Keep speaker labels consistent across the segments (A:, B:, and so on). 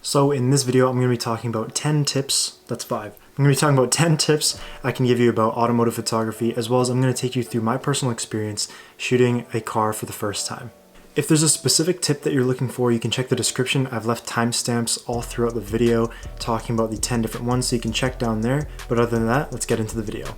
A: So in this video, I'm going to be talking about 10 tips, that's 5. I'm going to be talking about 10 tips I can give you about automotive photography, as well as I'm going to take you through my personal experience shooting a car for the first time. If there's a specific tip that you're looking for, you can check the description. I've left timestamps all throughout the video talking about the 10 different ones, so you can check down there. But other than that, let's get into the video.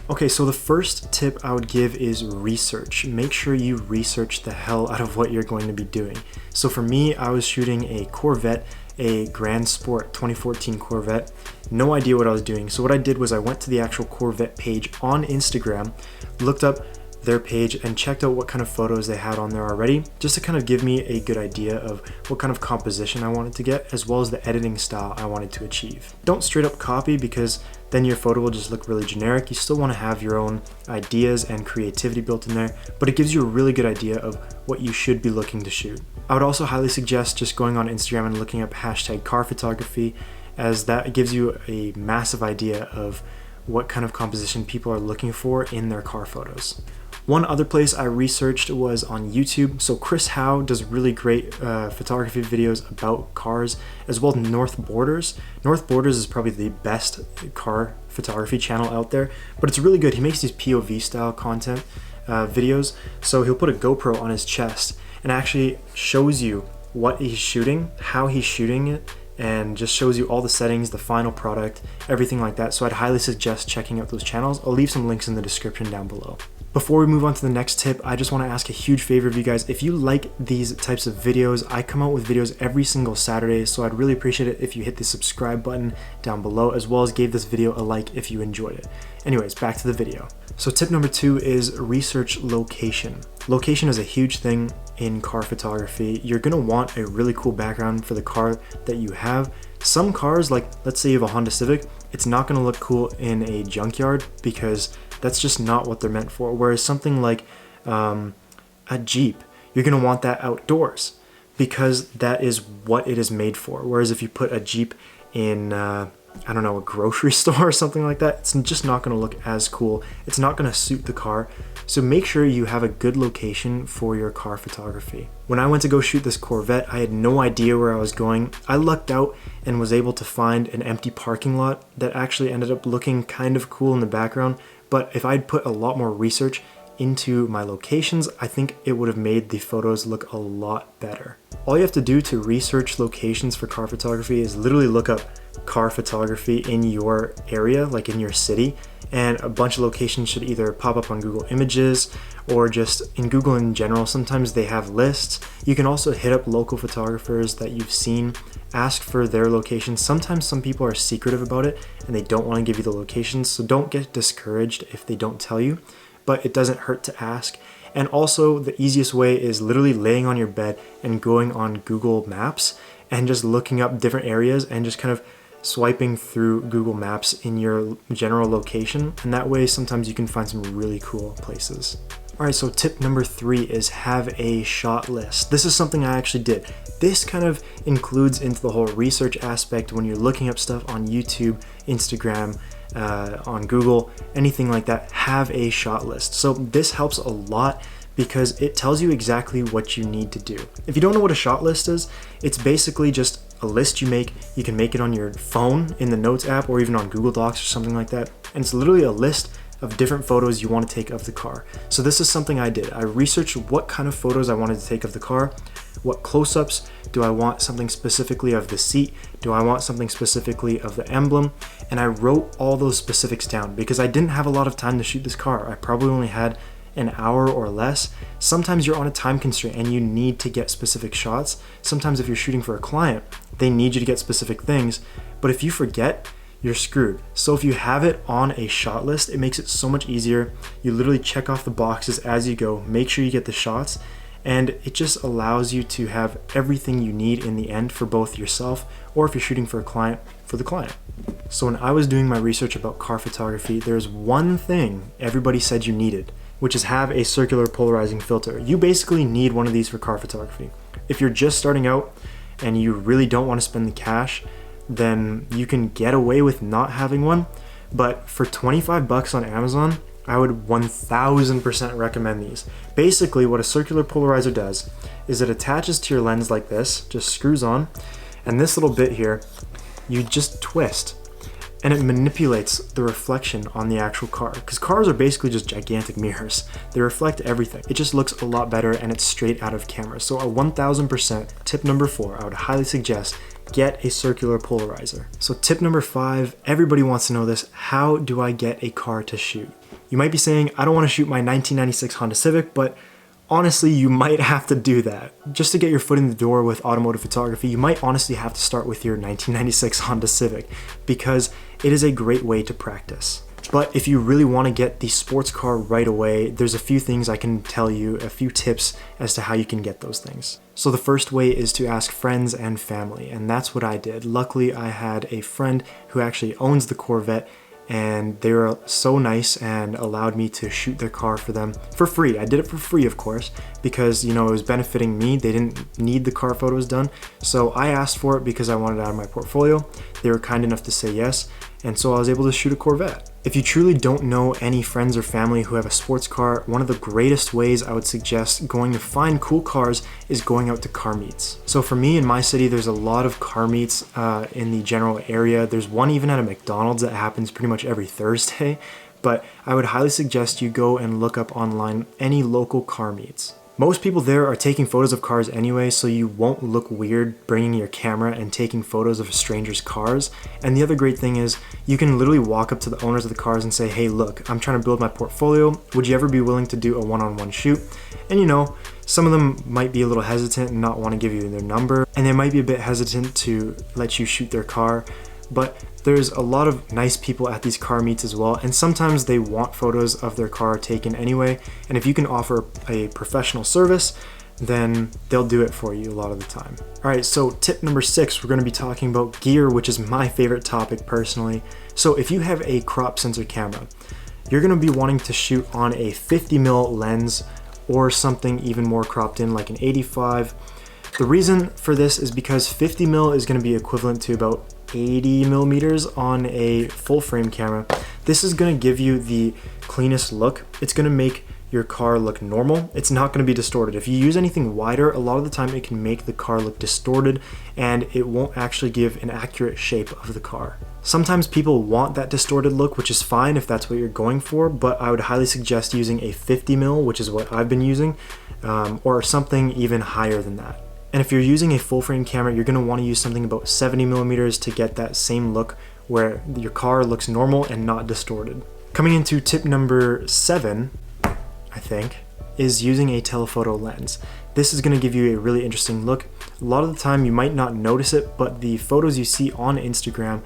A: Okay, so the first tip I would give is research. Make sure you research the hell out of what you're going to be doing. So for me, I was shooting a Corvette, a Grand Sport 2014 Corvette. No idea what I was doing. So what I did was I went to the actual Corvette page on Instagram, looked up their page and checked out what kind of photos they had on there already, just to kind of give me a good idea of what kind of composition I wanted to get, as well as the editing style I wanted to achieve. Don't straight up copy, because then your photo will just look really generic. You still want to have your own ideas and creativity built in there, but it gives you a really good idea of what you should be looking to shoot. I would also highly suggest just going on Instagram and looking up hashtag car photography, as that gives you a massive idea of what kind of composition people are looking for in their car photos. One other place I researched was on YouTube. So Chris Howe does really great photography videos about cars, as well as North Borders. North Borders is probably the best car photography channel out there, but it's really good. He makes these POV style content videos. So he'll put a GoPro on his chest and actually shows you what he's shooting, how he's shooting it, and just shows you all the settings, the final product, everything like that. So I'd highly suggest checking out those channels. I'll leave some links in the description down below. Before we move on to the next tip, I just want to ask a huge favor of you guys. If you like these types of videos, I come out with videos every single Saturday, so I'd really appreciate it if you hit the subscribe button down below, as well as gave this video a like if you enjoyed it. Anyways, back to the video. So tip number 2 is research location. Location is a huge thing in car photography. You're gonna want a really cool background for the car that you have. Some cars, like let's say you have a Honda Civic, it's not gonna look cool in a junkyard because that's just not what they're meant for. Whereas something like a Jeep, you're gonna want that outdoors because that is what it is made for. Whereas if you put a Jeep in, I don't know, a grocery store or something like that, it's just not gonna look as cool. It's not gonna suit the car. So make sure you have a good location for your car photography. When I went to go shoot this Corvette, I had no idea where I was going. I lucked out and was able to find an empty parking lot that actually ended up looking kind of cool in the background. But if I'd put a lot more research into my locations, I think it would have made the photos look a lot better. All you have to do to research locations for car photography is literally look up car photography in your area, like in your city, and a bunch of locations should either pop up on Google Images or just in Google in general. Sometimes they have lists. You can also hit up local photographers that you've seen, ask for their locations. Sometimes some people are secretive about it and they don't want to give you the locations, so don't get discouraged if they don't tell you, but it doesn't hurt to ask. And also the easiest way is literally laying on your bed and going on Google Maps and just looking up different areas and just kind of swiping through Google Maps in your general location, and that way sometimes you can find some really cool places. Alright, so tip number 3 is have a shot list. This is something I actually did. This kind of includes into the whole research aspect when you're looking up stuff on YouTube, Instagram, on Google, anything like that. Have a shot list. So this helps a lot because it tells you exactly what you need to do. If you don't know what a shot list is, it's basically just a list you make. You can make it on your phone in the Notes app or even on Google Docs or something like that. And it's literally a list of different photos you want to take of the car. So this is something I did. I researched what kind of photos I wanted to take of the car. What close-ups? Do I want something specifically of the seat? Do I want something specifically of the emblem? And I wrote all those specifics down because I didn't have a lot of time to shoot this car. I probably only had an hour or less. Sometimes you're on a time constraint and you need to get specific shots. Sometimes if you're shooting for a client, they need you to get specific things. But if you forget, you're screwed. So if you have it on a shot list, it makes it so much easier. You literally check off the boxes as you go, make sure you get the shots, and it just allows you to have everything you need in the end for both yourself or if you're shooting for a client, for the client. So when I was doing my research about car photography, there's one thing everybody said you needed, which is have a circular polarizing filter. You basically need one of these for car photography. If you're just starting out and you really don't want to spend the cash, then you can get away with not having one. But for 25 bucks on Amazon, I would 1000% recommend these. Basically, what a circular polarizer does is it attaches to your lens like this, just screws on, and this little bit here, you just twist, and it manipulates the reflection on the actual car. Because cars are basically just gigantic mirrors. They reflect everything. It just looks a lot better, and it's straight out of camera. So a 1000% tip number 4, I would highly suggest get a circular polarizer. So tip number 5, everybody wants to know this: how do I get a car to shoot? You might be saying, I don't want to shoot my 1996 Honda Civic, but honestly, you might have to do that. Just to get your foot in the door with automotive photography, you might honestly have to start with your 1996 Honda Civic, because it is a great way to practice. But if you really want to get the sports car right away, there's a few things I can tell you, a few tips as to how you can get those things. So the first way is to ask friends and family, and that's what I did. Luckily, I had a friend who actually owns the Corvette, and they were so nice and allowed me to shoot their car for them for free. I did it for free, of course, because, you know, it was benefiting me. They didn't need the car photos done, so I asked for it because I wanted it out of my portfolio. They were kind enough to say yes, and so I was able to shoot a Corvette. If you truly don't know any friends or family who have a sports car, one of the greatest ways I would suggest going to find cool cars is going out to car meets. So for me, in my city, there's a lot of car meets in the general area. There's one even at a McDonald's that happens pretty much every Thursday, but I would highly suggest you go and look up online any local car meets. Most people there are taking photos of cars anyway, so you won't look weird bringing your camera and taking photos of strangers' cars. And the other great thing is you can literally walk up to the owners of the cars and say, hey, look, I'm trying to build my portfolio. Would you ever be willing to do a one-on-one shoot? And you know, some of them might be a little hesitant and not want to give you their number, and they might be a bit hesitant to let you shoot their car. But there's a lot of nice people at these car meets as well, and sometimes they want photos of their car taken anyway, and if you can offer a professional service, then they'll do it for you a lot of the time. All right, so tip number 6, we're gonna be talking about gear, which is my favorite topic personally. So if you have a crop sensor camera, you're gonna be wanting to shoot on a 50mm lens or something even more cropped in like an 85. The reason for this is because 50mm is gonna be equivalent to about 80mm on a full frame camera. This is gonna give you the cleanest look. It's gonna make your car look normal. It's not gonna be distorted. If you use anything wider, a lot of the time it can make the car look distorted and it won't actually give an accurate shape of the car. Sometimes people want that distorted look, which is fine if that's what you're going for, but I would highly suggest using a 50mm, which is what I've been using, or something even higher than that. And if you're using a full frame camera, you're gonna wanna use something about 70mm to get that same look where your car looks normal and not distorted. Coming into tip number 7, I think, is using a telephoto lens. This is gonna give you a really interesting look. A lot of the time you might not notice it, but the photos you see on Instagram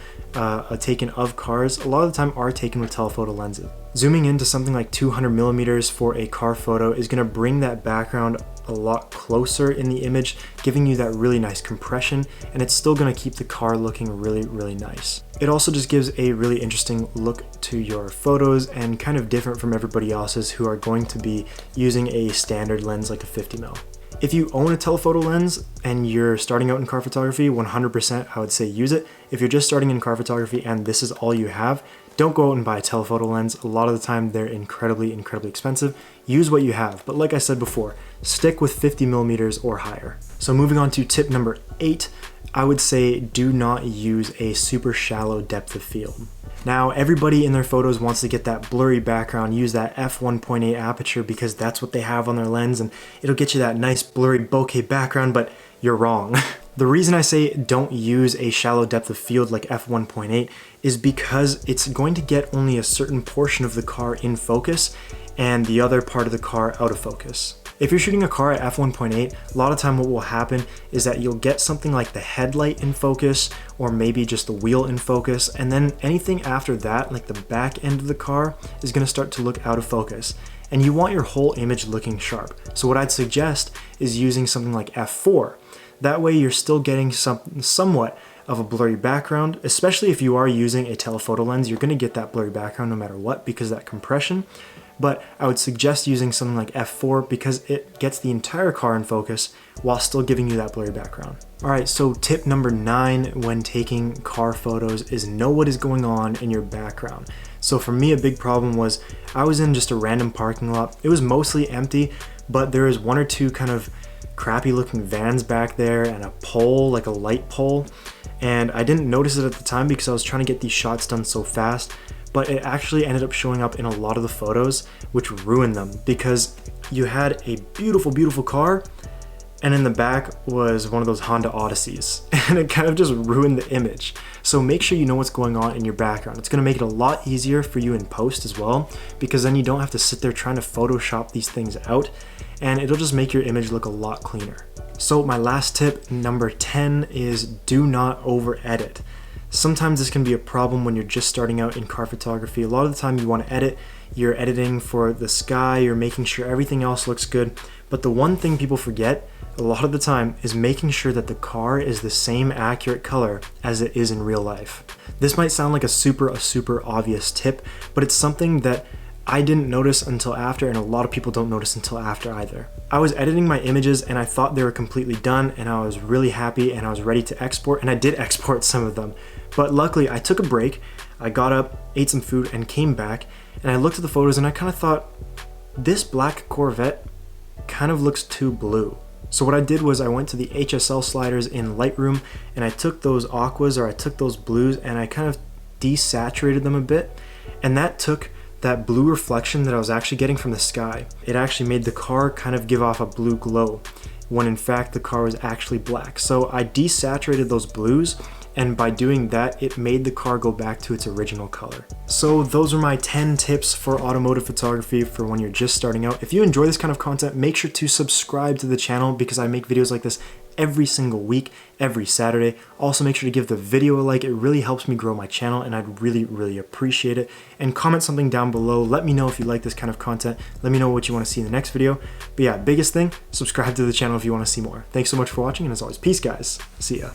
A: taken of cars, a lot of the time are taken with telephoto lenses. Zooming into something like 200mm for a car photo is gonna bring that background a lot closer in the image, giving you that really nice compression, and it's still gonna keep the car looking really, really nice. It also just gives a really interesting look to your photos and kind of different from everybody else's who are going to be using a standard lens like a 50mm. If you own a telephoto lens and you're starting out in car photography, 100% I would say use it. If you're just starting in car photography and this is all you have, don't go out and buy a telephoto lens. A lot of the time they're incredibly, incredibly expensive. Use what you have, but like I said before, stick with 50mm or higher. So moving on to tip number 8, I would say do not use a super shallow depth of field. Now, everybody in their photos wants to get that blurry background, use that f1.8 aperture because that's what they have on their lens and it'll get you that nice blurry bokeh background, but you're wrong. The reason I say don't use a shallow depth of field like f1.8 is because it's going to get only a certain portion of the car in focus and the other part of the car out of focus. If you're shooting a car at f1.8, a lot of time what will happen is that you'll get something like the headlight in focus or maybe just the wheel in focus, and then anything after that, like the back end of the car, is gonna start to look out of focus. And you want your whole image looking sharp. So what I'd suggest is using something like f4. That way you're still getting somewhat of a blurry background, especially if you are using a telephoto lens, you're gonna get that blurry background no matter what because of that compression. But I would suggest using something like f4 because it gets the entire car in focus while still giving you that blurry background. All right, so tip number 9 when taking car photos is know what is going on in your background. So for me, a big problem was I was in just a random parking lot. It was mostly empty, but there was one or two kind of crappy looking vans back there and a pole, like a light pole. And I didn't notice it at the time because I was trying to get these shots done so fast, but it actually ended up showing up in a lot of the photos, which ruined them because you had a beautiful, beautiful car, and in the back was one of those Honda Odysseys, and it kind of just ruined the image. So make sure you know what's going on in your background. It's gonna make it a lot easier for you in post as well, because then you don't have to sit there trying to Photoshop these things out, and it'll just make your image look a lot cleaner. So my last tip, number 10, is do not over edit. Sometimes this can be a problem when you're just starting out in car photography. A lot of the time you want to edit, you're editing for the sky, you're making sure everything else looks good, but the one thing people forget a lot of the time is making sure that the car is the same accurate color as it is in real life. This might sound like a super obvious tip, but it's something that I didn't notice until after, and a lot of people don't notice until after either. I was editing my images and I thought they were completely done, and I was really happy and I was ready to export, and I did export some of them. But luckily I took a break, I got up, ate some food, and came back, and I looked at the photos and I kind of thought, this black Corvette kind of looks too blue. So what I did was I went to the HSL sliders in Lightroom and I took those aquas, or I took those blues, and I kind of desaturated them a bit, and that took that blue reflection that I was actually getting from the sky. It actually made the car kind of give off a blue glow, when in fact the car was actually black. So I desaturated those blues, and by doing that, it made the car go back to its original color. So those are my 10 tips for automotive photography for when you're just starting out. If you enjoy this kind of content, make sure to subscribe to the channel because I make videos like this every single week, every Saturday. Also make sure to give the video a like. It really helps me grow my channel and I'd really appreciate it. And comment something down below. Let me know if you like this kind of content. Let me know what you want to see in the next video. But yeah, biggest thing, subscribe to the channel if you want to see more. Thanks so much for watching, and as always, peace guys. See ya.